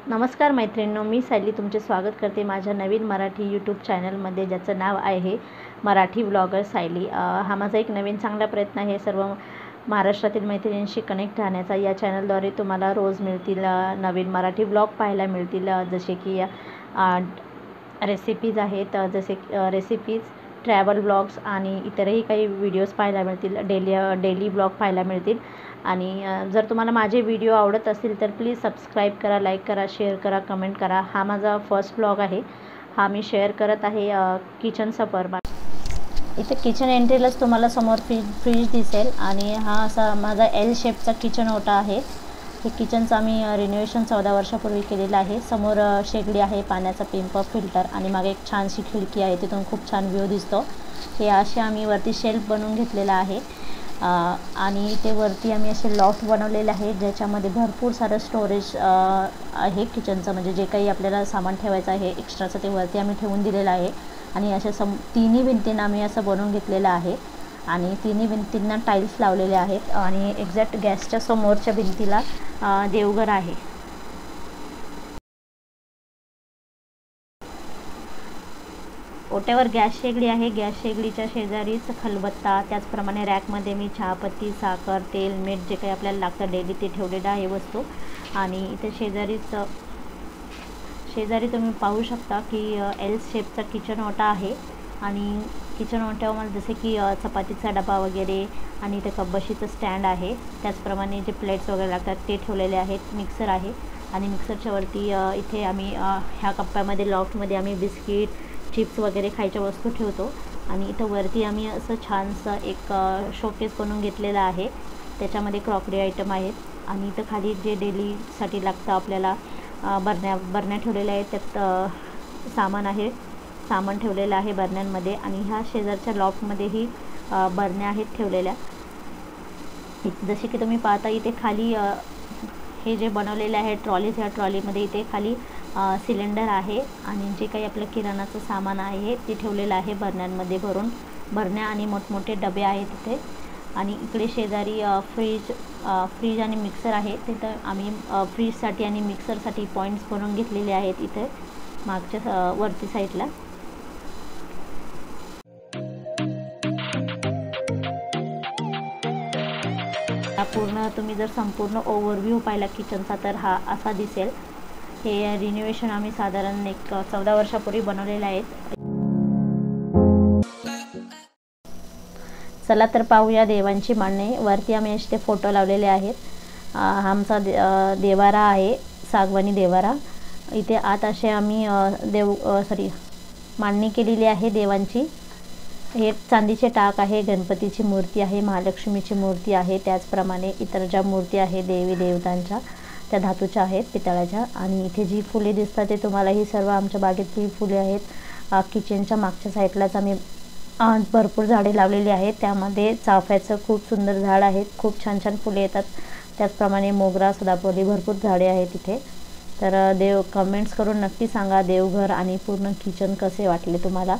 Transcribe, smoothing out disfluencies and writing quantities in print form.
नमस्कार मैत्रिणींनो, मी सायली तुमचे स्वागत करते माझ्या नवीन मराठी यूट्यूब चॅनलमध्ये, ज्याचं नाव आहे मराठी व्लॉगर सायली। हा माझा एक नवीन चांगला प्रयत्न आहे सर्व महाराष्ट्रातील मैत्रिणींशी कनेक्ट राहण्याचा। या चॅनलद्वारे तुम्हाला रोज मिळतील नवीन मराठी व्लॉग पाहायला मिळतील, जसे की रेसिपीज आहेत, जसे रेसिपीज, ट्रॅव्हल व्लॉग्स आणि इतरही काही व्हिडिओज पाहायला मिळतील, डेली व्लॉग पाहायला मिळतील। आणि जर तुम्हाला माझे व्हिडिओ आवडत असतील तर प्लीज सबस्क्राईब करा, लाईक करा, शेअर करा, कमेंट करा। हा माझा फर्स्ट व्लॉग आहे, हा मी शेअर करत आहे किचन सफर। इथे किचन एंट्रीलाच तुम्हाला समोर फ्रीज दिसेल आणि हा असा माझा एल शेपचा किचन ओटा आहे। हे किचनचं आम्ही रिनोव्हेशन 14 वर्षापूर्वी केलेलं आहे। समोर शेगडी आहे, पाण्याचा पिंप, फिल्टर आणि मागे एक छानशी खिडकी आहे, तिथून खूप छान व्ह्यू दिसतो। हे असे आम्ही वरती शेल्फ बनवून घेतलेला आहे आणि ते वरती आम्ही असे लॉफ्ट बनवलेले आहे, ज्याच्यामध्ये भरपूर सारं स्टोरेज आहे किचनचं। म्हणजे जे काही आपल्याला सामान ठेवायचं आहे एक्स्ट्राचं ते वरती आम्ही ठेवून दिलेलं आहे। आणि अशा तिन्ही भिंतींना आम्ही असं बनवून घेतलेलं आहे आणि तिन्ही भिंतींना टाईल्स लावलेले आहेत आणि एक्झॅक्ट गॅसच्या समोरच्या भिंतीला देवघर आहे। ओट्यावर गॅस शेगडी आहे, गॅस शेगडीच्या शेजारीच खलबत्ता, त्याचप्रमाणे रॅकमध्ये मी चहापत्ती, साखर, तेल, मीठ जे काही आपल्याला लागतं डेली ते ठेवलेलं आहे वस्तू। आणि इथे शेजारी तुम्ही पाहू शकता की एल शेपचा किचन ओटा आहे आणि किचन ओट्यावर जसे की चपातीचा डबा वगैरे आणि इथे कब्बशीचं स्टँड आहे, त्याचप्रमाणे जे प्लेट्स वगैरे लागतात ते ठेवलेले आहेत। मिक्सर आहे आणि मिक्सरच्या वरती इथे आम्ही ह्या कप्प्यामध्ये लॉफ्टमध्ये आम्ही बिस्किट, चिप्स वगैरे खायच्या वस्तू ठेवतो। आणि इथं वरती आम्ही असं छानसं एक शोकेस बनवून घेतलेलं आहे, त्याच्यामध्ये क्रॉकरी आयटम आहेत। आणि इथं खाली जे डेलीसाठी लागतं आपल्याला बरण्या ठेवलेल्या आहेत, त्यात सामान ठेवलेलं आहे बरण्यांमध्ये। आणि ह्या शेजारच्या लॉफ्टमध्येही बरण्या आहेत ठेवलेल्या। जसे की तुम्ही पाहता इथे खाली हे जे बनवलेले आहे ट्रॉलीज, ह्या ट्रॉलीमध्ये इथे खाली सिलेंडर आहे आणि जे काही आपलं किराणाचं सामान आहे ते ठेवलेलं आहे बरण्यांमध्ये भरून। बरण्या आणि मोठमोठे डबे आहेत इथे। आणि इकडे शेजारी फ्रीज आणि मिक्सर आहे, तिथं आम्ही फ्रीजसाठी आणि मिक्सरसाठी पॉईंट्स बनवून घेतलेले आहेत इथे मागच्या वरती साईडला। पूर्ण तुम्ही जर संपूर्ण ओव्हरव्ह्यू पाहिला किचनचा तर हा असा दिसेल। हे रिनोव्हेशन आम्ही साधारण एक 14 वर्षापूर्वी बनवलेलं आहे। चला तर पाहूया देवांची मांडणी। वरती आम्ही असे फोटो लावलेले आहेत। आमचा देवारा आहे, सागवानी देवारा। इथे आत असे आम्ही मांडणी केलेली आहे देवांची। हे चांदीचे टाक आहे, गणपतीची मूर्ती आहे, महालक्ष्मीची मूर्ती आहे, त्याचप्रमाणे इतर ज्या मूर्ती आहे देवी देवतांच्या त्या धातूच्या आहेत, पितळाच्या। आणि इथे जी फुले दिसतात ते तुम्हाला ही सर्व आमच्या बागेतली फुले आहेत। किचनच्या मागच्या साईडलाच आम्ही भरपूर झाडे लावलेली आहेत, त्यामध्ये चाफ्याचं खूप सुंदर झाड आहे, खूप छान छान फुले येतात। त्याचप्रमाणे मोगरा, सदाफुली भरपूर झाडे आहेत इथे। तर कमेंट्स करून नक्की सांगा देवघर आणि पूर्ण किचन कसे वाटले तुम्हाला।